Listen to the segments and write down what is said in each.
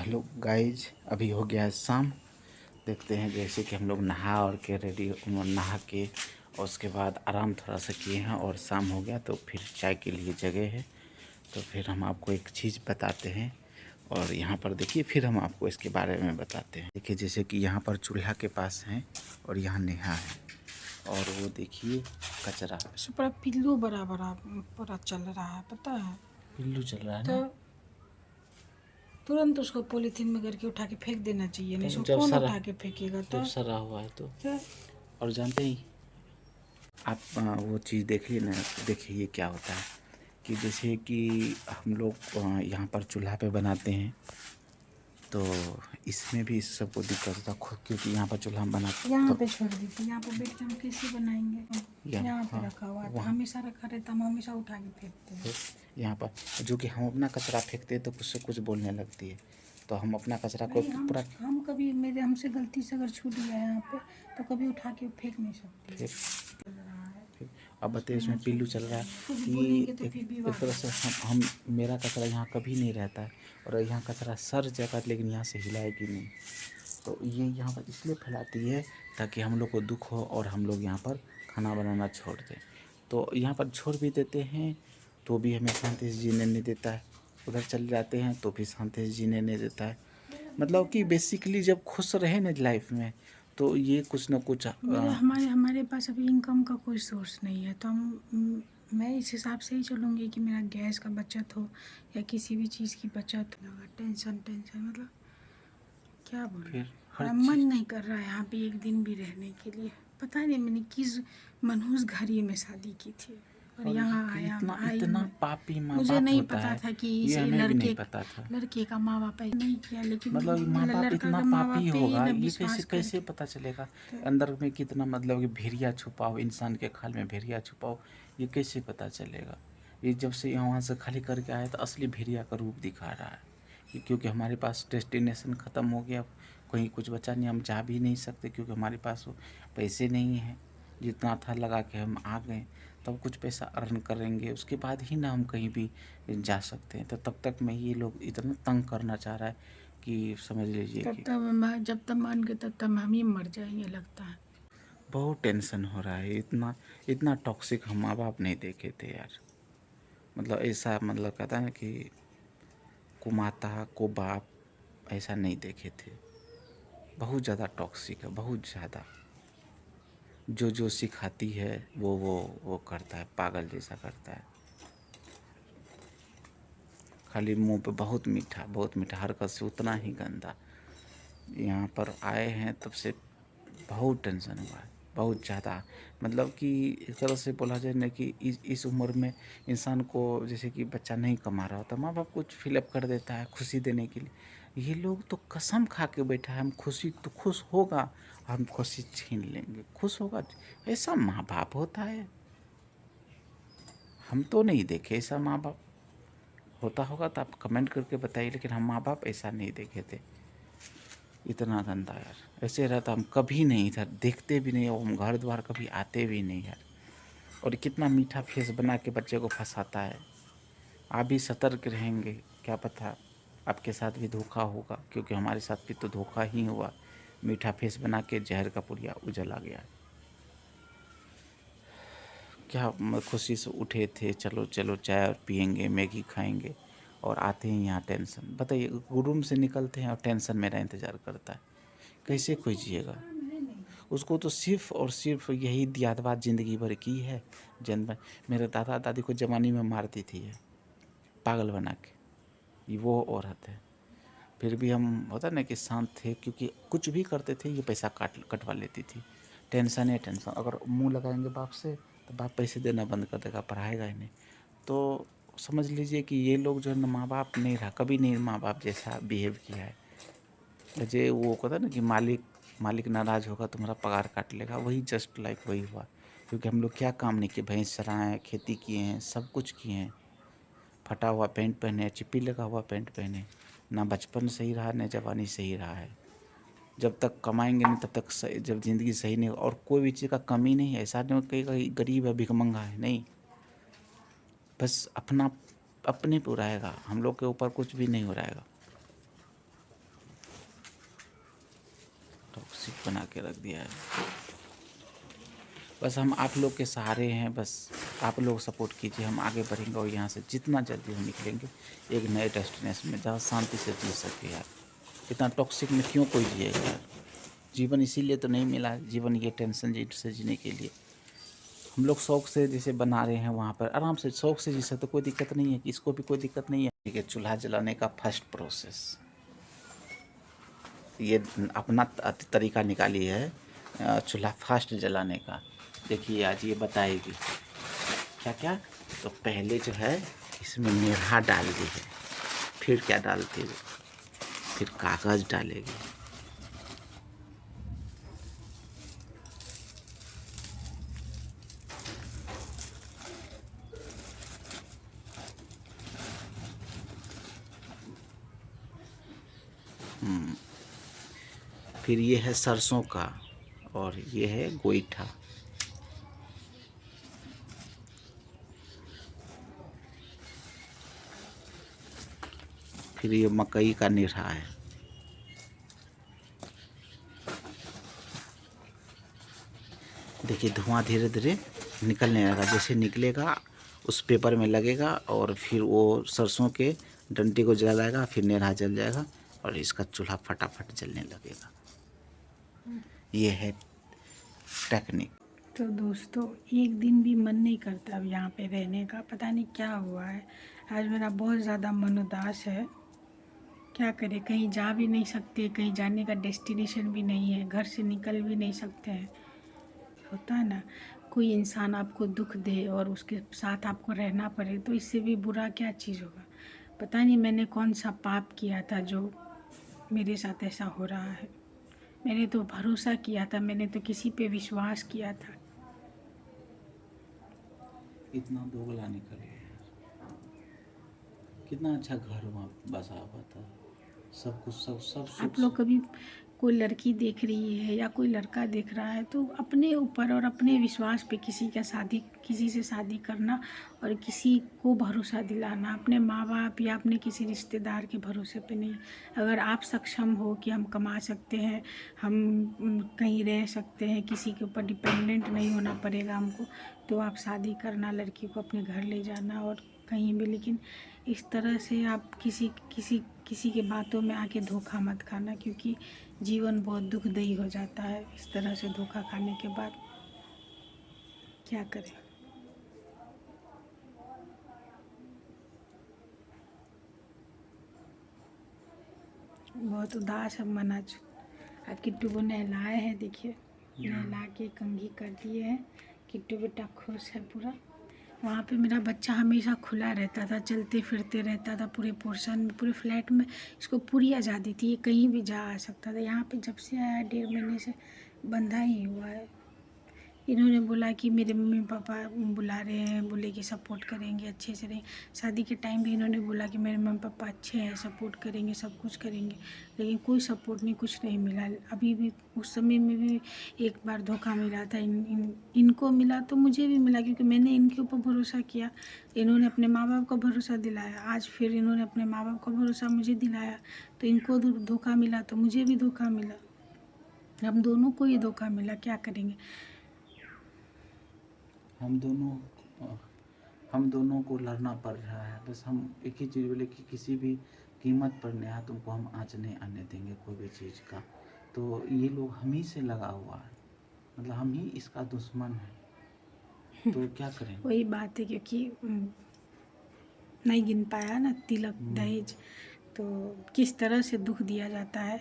Hello guys, अभी हो गया है शाम। देखते हैं जैसे कि हम लोग नहा और के रेडी नहा के और उसके बाद आराम थोड़ा सा किए हैं और शाम हो गया तो फिर चाय के लिए जगह है। तो फिर हम आपको एक चीज़ बताते हैं और यहाँ पर देखिए फिर हम आपको इसके बारे में बताते हैं। देखिए जैसे कि यहाँ पर चूल्हा के पास हैं और यहाँ नेहा है और वो देखिए कचरा पूरा पिल्लू बड़ा बड़ा पूरा चल रहा है, पता है। पिल्लू चल रहा है तो ना। तुरंत उसको पॉलीथीन में करके उठा के फेंक देना चाहिए, नहीं तो इसको जब कौन सरा उठा के फेंकेगा। जब सरा हुआ है तो और जानते ही आप वो चीज़ देखिए ना। देखिए ये क्या होता है कि जैसे कि हम लोग यहाँ पर चूल्हा पे बनाते हैं तो इसमें भी इस सबको दिक्कत होता है क्योंकि यहाँ पर चूल्हा हम बनाते यहाँ तो पे छोड़ दीजिए, यहाँ पे बैठ के हम कैसे बनाएंगे। यहाँ पे हाँ रखा हुआ था, वहाँ हमेशा रखा रहता, हम हमेशा उठा के फेंकते हैं। यहाँ पर जो कि हम अपना कचरा फेंकते हैं तो उससे कुछ बोलने लगती है। तो हम अपना कचरा को भाई पूरा हम कभी मेरे हमसे गलती से अगर छूट गया यहाँ पे तो कभी उठा के फेंक नहीं सकते। फिर चल रहा है अब बताइए इसमें यहाँ पिल्लू चल रहा है कुछ कि बोलेंगे तो एक फिर भी एक तरह से हम मेरा कचरा यहाँ कभी नहीं रहता है और यहाँ कचरा सर जाता है लेकिन यहाँ से हिलाएगी नहीं। तो ये यहाँ पर इसलिए फैलाती है ताकि हम लोग को दुख हो और हम लोग यहाँ पर खाना बनाना छोड़ दें। तो यहाँ पर छोड़ भी देते हैं तो भी हमें शांति से जीने नहीं देता है। उधर चले जाते हैं तो भी शांति से जीने नहीं देता है। मतलब कि बेसिकली जब खुश रहे ना लाइफ में तो ये कुछ ना कुछ हमारे हमारे पास अभी इनकम का कोई सोर्स नहीं है, तो मैं इस हिसाब से ही चलूँगी कि मेरा गैस का बचत हो या किसी भी चीज़ की बचत हो। टेंशन टेंशन मतलब क्या बोलूँ। फिर हर मेरा मन चीज़ नहीं कर रहा है यहाँ पे एक दिन भी रहने के लिए। पता नहीं मैंने किस मनहूस घड़ी में शादी की थी और और यहाँ ये आया इतना आई इतना मैं। पापी माँ मुझे बाप नहीं होता पता है। था कि ये इस हमें भी नहीं पता था। लड़के का माँ बाप ऐसा नहीं किया, लेकिन मतलब माँ बाप लड़का इतना का माँ पापी बाप पे ही होगा ना ये कैसे विश्वास कैसे करके। पता चलेगा अंदर में कितना मतलब कि भेड़िया छुपाओ इंसान के खाल में भेड़िया छुपाओ ये कैसे पता चलेगा। ये जब से यहाँ से खाली करके आया तो असली भेड़िया का रूप दिखा रहा है क्योंकि हमारे पास डेस्टिनेशन ख़त्म हो गया। कहीं कुछ बचा नहीं, हम जा भी नहीं सकते क्योंकि हमारे पास पैसे नहीं हैं। जितना था लगा के हम आ गए, तब कुछ पैसा अर्न करेंगे उसके बाद ही ना हम कहीं भी जा सकते हैं। तो तब तक में ये लोग इतना तंग करना चाह रहा है कि समझ लीजिए कि जब तक मान के तब तक हम ही मर जाएंगे लगता है। बहुत टेंशन हो रहा है। इतना इतना टॉक्सिक हम माँ बाप नहीं देखे थे यार। मतलब ऐसा मतलब कहता है ना कि कुमाता को बाप ऐसा नहीं देखे थे। बहुत ज़्यादा टॉक्सिक है, बहुत ज़्यादा। जो सिखाती है वो करता है, पागल जैसा करता है। खाली मुंह पे बहुत मीठा हरकत से उतना ही गंदा। यहाँ पर आए हैं तब से बहुत टेंशन हुआ है, बहुत ज़्यादा। मतलब कि एक तरह से बोला जाए ना कि इस उम्र में इंसान को जैसे कि बच्चा नहीं कमा रहा होता, माँ बाप कुछ फिलअप कर देता है खुशी देने के लिए। ये लोग तो कसम खा के बैठा है हम खुशी तो खुश होगा, हम खुशी छीन लेंगे, खुश होगा। ऐसा माँ बाप होता है? हम तो नहीं देखे ऐसा माँ बाप। होता होगा तो आप कमेंट करके बताइए, लेकिन हम माँ बाप ऐसा नहीं देखे थे। इतना गंदा यार, ऐसे रहता हम कभी नहीं था, देखते भी नहीं, हम घर द्वार कभी आते भी नहीं यार। और कितना मीठा फेस बना के बच्चे को फंसाता है। आप भी सतर्क रहेंगे, क्या पता आपके साथ भी धोखा होगा, क्योंकि हमारे साथ भी तो धोखा ही हुआ। मीठा फेस बना के जहर का पुड़िया उजला गया। क्या खुशी से उठे थे, चलो चलो चाय पियेंगे, मैगी खाएंगे, और आते हैं यहाँ टेंशन। बताइए, रूम से निकलते हैं और टेंशन मेरा इंतज़ार करता है। कैसे कोई जिएगा? उसको तो सिर्फ़ और सिर्फ़ यही दियादबाद ज़िंदगी भर की है। जन्म मेरे दादा दादी को जवानी में मारती थी ये, पागल बना के। ये वो औरत है। फिर भी हम होता है ना कि शांत थे, क्योंकि कुछ भी करते थे ये पैसा कटवा लेती थी। टेंशन है टेंशन, अगर मुँह लगाएंगे बाप से तो बाप पैसे देना बंद कर देगा, पढ़ाएगा ही नहीं। तो समझ लीजिए कि ये लोग जो है ना, माँ बाप नहीं रहा, कभी नहीं माँ बाप जैसा बिहेव किया है। जे वो कहता है ना कि मालिक नाराज़ होगा तुम्हारा पगार काट लेगा, वही जस्ट लाइक वही हुआ। क्योंकि हम लोग क्या काम नहीं किए, भैंस चराए, खेती किए हैं, सब कुछ किए हैं। फटा हुआ पैंट पहने, चिप्पी लगा हुआ पैंट पहने, ना बचपन सही रहा ना जवानी सही रहा है। जब तक कमाएंगे नहीं तब तक सही, जब ज़िंदगी सही नहीं, और कोई भी चीज़ का कमी नहीं है। ऐसा नहीं हो कि गरीब है भिखमंगा है, नहीं। बस अपना अपने पे रहेगा, हम लोग के ऊपर कुछ भी नहीं हो रहेगा। टॉक्सिक बना के रख दिया है। बस हम आप लोग के सहारे हैं, बस आप लोग सपोर्ट कीजिए, हम आगे बढ़ेंगे और यहाँ से जितना जल्दी हम निकलेंगे एक नए डेस्टिनेशन में जहाँ शांति से जी सके यार। इतना टॉक्सिक में क्यों कोई जिएगा यार? जीवन इसीलिए तो नहीं मिला, जीवन ये टेंशन से जीने के लिए। हम लोग शौक से जैसे बना रहे हैं वहाँ पर आराम से शौक से जी सकते, तो कोई दिक्कत नहीं है, इसको भी कोई दिक्कत नहीं है। ठीक है, चूल्हा जलाने का फर्स्ट प्रोसेस ये अपना तरीका निकाली है चूल्हा फास्ट जलाने का। देखिए आज ये बताएगी क्या क्या। तो पहले जो है इसमें नेहा डाल दी है, फिर क्या डालती है, फिर कागज़ डालेगी, फिर ये है सरसों का और ये है गोईठा। फिर ये मकई का निरहा है। देखिए धुआं धीरे धीरे निकलने लगा, जैसे निकलेगा उस पेपर में लगेगा और फिर वो सरसों के डंडी को जलाएगा, फिर नेरहा जल जाएगा और इसका चूल्हा फटाफट जलने लगेगा। ये है टेक्निक। तो दोस्तों एक दिन भी मन नहीं करता अब यहाँ पे रहने का, पता नहीं क्या हुआ है। आज मेरा बहुत ज़्यादा मन उदास है। क्या करें, कहीं जा भी नहीं सकते, कहीं जाने का डेस्टिनेशन भी नहीं है, घर से निकल भी नहीं सकते हैं। होता है ना, कोई इंसान आपको दुख दे और उसके साथ आपको रहना पड़े, तो इससे भी बुरा क्या चीज़ होगा। पता नहीं मैंने कौन सा पाप किया था जो मेरे साथ ऐसा हो रहा है। मैंने तो भरोसा किया था, मैंने तो किसी पे विश्वास किया था। इतना दोगला निकल गया। कितना अच्छा घर वहाँ बसा हुआ था, सब कुछ सब सब आप सुख लोग कभी कोई लड़की देख रही है या कोई लड़का देख रहा है तो अपने ऊपर और अपने विश्वास पे किसी से शादी करना और किसी को भरोसा दिलाना, अपने माँ बाप या अपने किसी रिश्तेदार के भरोसे पे नहीं। अगर आप सक्षम हो कि हम कमा सकते हैं, हम कहीं रह सकते हैं, किसी के ऊपर डिपेंडेंट नहीं होना पड़ेगा हमको, तो आप शादी करना, लड़की को अपने घर ले जाना और कहीं भी। लेकिन इस तरह से आप किसी के बातों में आके धोखा मत खाना, क्योंकि जीवन बहुत दुखदायी हो जाता है इस तरह से धोखा खाने के बाद। क्या करें। बहुत उदास है मन आज। किट्टू को नहलाए हैं, देखिए नहला के कंघी कर दिए हैं। किट्टू बेटा खुश है पूरा। वहाँ पे मेरा बच्चा हमेशा खुला रहता था, चलते फिरते रहता था पूरे पोर्शन में, पूरे फ्लैट में इसको पूरी आज़ादी थी, ये कहीं भी जा आ सकता था। यहाँ पे जब से आया 1.5 महीने से बंधा ही हुआ है। इन्होंने बोला कि मेरे मम्मी पापा बुला रहे हैं, बोले कि सपोर्ट करेंगे, अच्छे से रहेंगे। शादी के टाइम भी इन्होंने बोला कि मेरे मम्मी पापा अच्छे हैं, सपोर्ट करेंगे, सब कुछ करेंगे, लेकिन कोई सपोर्ट नहीं, कुछ नहीं मिला। अभी भी उस समय में भी एक बार धोखा मिला था, इनको मिला तो मुझे भी मिला, क्योंकि मैंने इनके ऊपर भरोसा किया, इन्होंने अपने माँ बाप का भरोसा दिलाया। आज फिर इन्होंने अपने माँ बाप का भरोसा मुझे दिलाया, तो इनको धोखा मिला तो मुझे भी धोखा मिला। हम दोनों को ये धोखा मिला, क्या करेंगे। हम दोनों को लड़ना पड़ रहा है। बस हम एक ही चीज़ बोले कि किसी भी कीमत पर नेहा तुमको हम आँच नहीं आने देंगे कोई भी चीज़ का। तो ये लोग हम ही से लगा हुआ है, मतलब हम ही इसका दुश्मन है, तो क्या करें। वही बात है, क्योंकि नहीं गिन पाया ना तिलक दहेज, तो किस तरह से दुख दिया जाता है।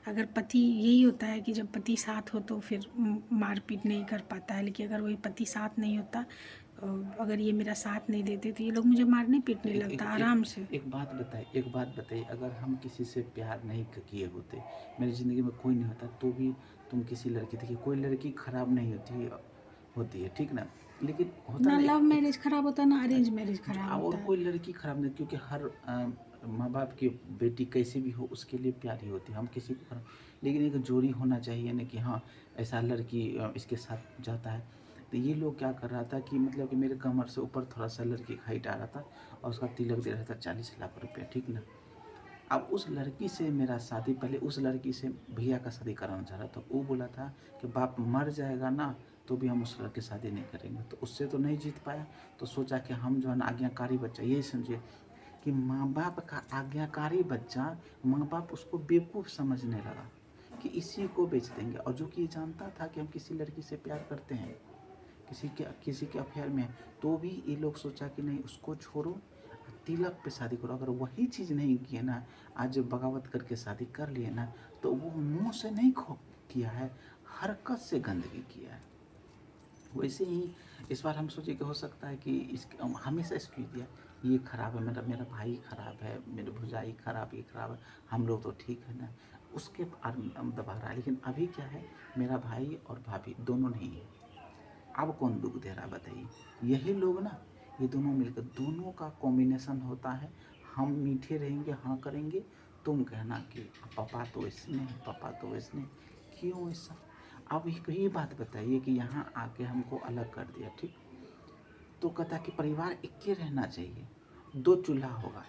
अगर पति, यही होता है कि जब पति साथ हो तो फिर मारपीट नहीं कर पाता है, लेकिन अगर वही पति साथ नहीं होता, अगर ये मेरा साथ नहीं देते तो ये लोग मुझे मारने पीटने लगता आराम से। एक बात बताइए, अगर हम किसी से प्यार नहीं किए होते, मेरी ज़िंदगी में कोई नहीं होता, तो भी तुम किसी लड़की, देखिए कोई लड़की ख़राब नहीं होती है, ठीक ना, लेकिन होता ना ना लव मैरिज खराब होता है, ना अरेंज मैरिज खराब और होता है। कोई लड़की ख़राब नहीं, क्योंकि हर माँ बाप की बेटी कैसी भी हो उसके लिए प्यारी होती है, हम किसी को लेकिन एक जोड़ी होना चाहिए ना कि हाँ ऐसा लड़की इसके साथ जाता है। तो ये लोग क्या कर रहा था कि मतलब कि मेरे कमर से ऊपर थोड़ा सा लड़की का हाइट आ रहा था और उसका तिलक दे रहा था 40 लाख रुपये, ठीक ना। अब उस लड़की से मेरा शादी, पहले उस लड़की से भैया का शादी कराना चाह रहा था। वो बोला था कि बाप मर जाएगा ना तो भी हम उस लड़के शादी नहीं करेंगे। तो उससे तो नहीं जीत पाया, तो सोचा कि हम जो है ना आज्ञाकारी बच्चा, यही समझिए कि माँ बाप का आज्ञाकारी बच्चा, माँ बाप उसको बेवकूफ़ समझने लगा कि इसी को बेच देंगे। और जो कि जानता था कि हम किसी लड़की से प्यार करते हैं, किसी के अफेयर में, तो भी ये लोग सोचा कि नहीं उसको छोड़ो, तिलक पे शादी करो। अगर वही चीज़ नहीं किए ना, आज बगावत करके शादी कर लिए ना, तो वो मुंह से नहीं किया है, हरकत से गंदगी किया है। वैसे ही इस बार हम सोचे कि हो सकता है कि हमेशा इसको दिया ये खराब है, मेरा भाई खराब है, मेरे भुजाई खराब, ये खराब है, हम लोग तो ठीक है ना, उसके दबा रहा है। लेकिन अभी क्या है, मेरा भाई और भाभी दोनों नहीं है, अब कौन दुख दे रहा है बताइए? यही लोग ना, ये दोनों मिलकर, दोनों का कॉम्बिनेशन होता है। हम मीठे रहेंगे, हाँ करेंगे, तुम कहना कि पापा तो इसने, पापा तो इसने, क्यों ऐसा? अब ये बात बताइए कि यहाँ आके हमको अलग कर दिया, ठीक, तो कहता कि परिवार इक्के रहना चाहिए, 2 चूल्हा होगा,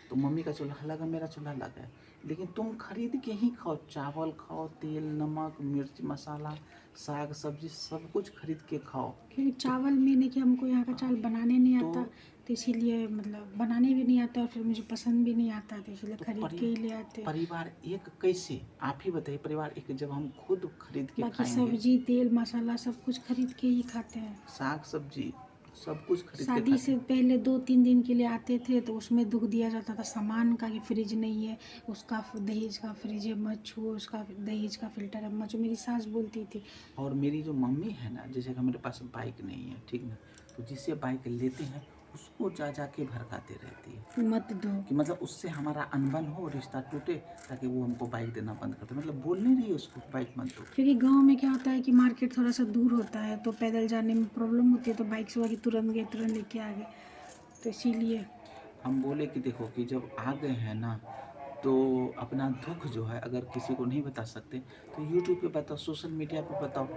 तो मम्मी का चूल्हा अलग है, मेरा चूल्हा अलग है, लेकिन तुम खरीद के ही खाओ, चावल खाओ, तेल नमक मिर्च मसाला साग सब्जी सब कुछ खरीद के खाओ। क्योंकि चावल मैंने कि हमको यहाँ का चावल बनाने नहीं तो- आता, तो इसीलिए मतलब बनाने भी नहीं आता और फिर मुझे पसंद भी नहीं आता, तो इसलिए तो खरीद के ही ले आते। परिवार एक कैसे, आप ही बताइए, परिवार एक जब हम खुद खरीद के बाकी खाएंगे, सब्जी तेल मसाला सब कुछ खरीद के ही खाते हैं। साग सब्जी सब कुछ खरीद के शादी खाते से हैं। पहले 2-3 दिन के लिए आते थे तो उसमें दुख दिया जाता था सामान का कि फ्रिज नहीं है, उसका दहेज का फ्रिज है मत छुओ, उसका दहेज का फिल्टर है मत छुओ, मेरी सास बोलती थी। और मेरी जो मम्मी है ना, जैसे कि मेरे पास बाइक नहीं है, ठीक ना, तो जिससे बाइक लेते हैं उसको जा के भड़काते रहती है मत दो, कि मतलब उससे हमारा अनबन हो, रिश्ता टूटे, ताकि वो हमको बाइक देना बंद कर दे। मतलब बोलने रही है उसको बाइक मत दो। क्योंकि गांव में क्या होता है कि मार्केट थोड़ा सा दूर होता है तो पैदल जाने में प्रॉब्लम होती है, तो बाइक से वही तुरंत गए तुरंत लेके आ गए, तो इसीलिए हम बोले कि देखो कि जब आ गए हैं ना, तो अपना दुख जो है अगर किसी को नहीं बता सकते तो यूट्यूब पे बताओ, सोशल मीडिया पे बताओ,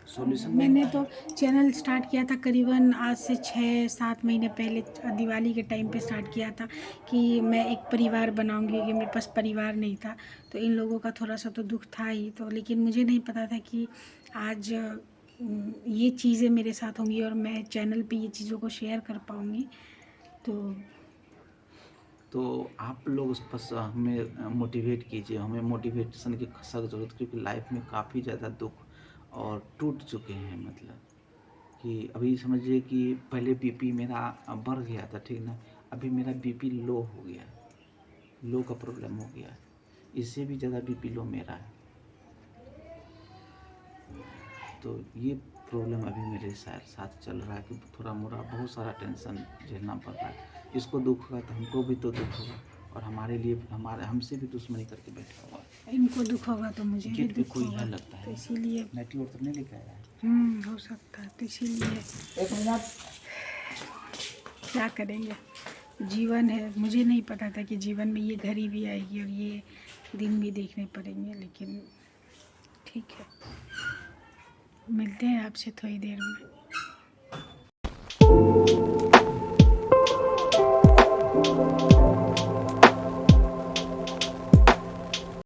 सॉल्यूशन मैंने मिलता तो है। चैनल स्टार्ट किया था करीबन आज से 6-7 महीने पहले, दिवाली के टाइम पे स्टार्ट किया था कि मैं एक परिवार बनाऊंगी, कि मेरे पास परिवार नहीं था, तो इन लोगों का थोड़ा सा तो दुख था ही, तो लेकिन मुझे नहीं पता था कि आज ये चीज़ें मेरे साथ होंगी और मैं चैनल पे ये चीज़ों को शेयर कर पाऊँगी। तो आप लोग बस हमें मोटिवेट कीजिए, हमें मोटिवेशन की सख्त ज़रूरत, क्योंकि लाइफ में काफ़ी ज़्यादा दुख और टूट चुके हैं। मतलब कि अभी समझिए कि पहले बीपी मेरा बढ़ गया था, ठीक ना, अभी मेरा बीपी लो हो गया है, लो का प्रॉब्लम हो गया है, इससे भी ज़्यादा बीपी लो मेरा है। तो ये प्रॉब्लम अभी मेरे साथ चल रहा है कि थोड़ा मोड़ा बहुत सारा टेंशन झेलना पड़ रहा है। इसको दुख होगा तो हमको भी तो दुख होगा, और हमारे लिए हमसे भी दुश्मनी करके बैठा हुआ है। इनको दुख होगा तो मुझे भी गेट पे दुख कोई होगा, है लगता तो है, इसीलिए नेटी और तो नहीं लेके आया है। हो सकता है, तो इसीलिए एक मिनट, क्या करेंगे, जीवन है। मुझे नहीं पता था कि जीवन में ये घड़ी भी आएगी और ये दिन भी देखने पड़ेंगे, लेकिन ठीक है, मिलते हैं आपसे थोड़ी देर में।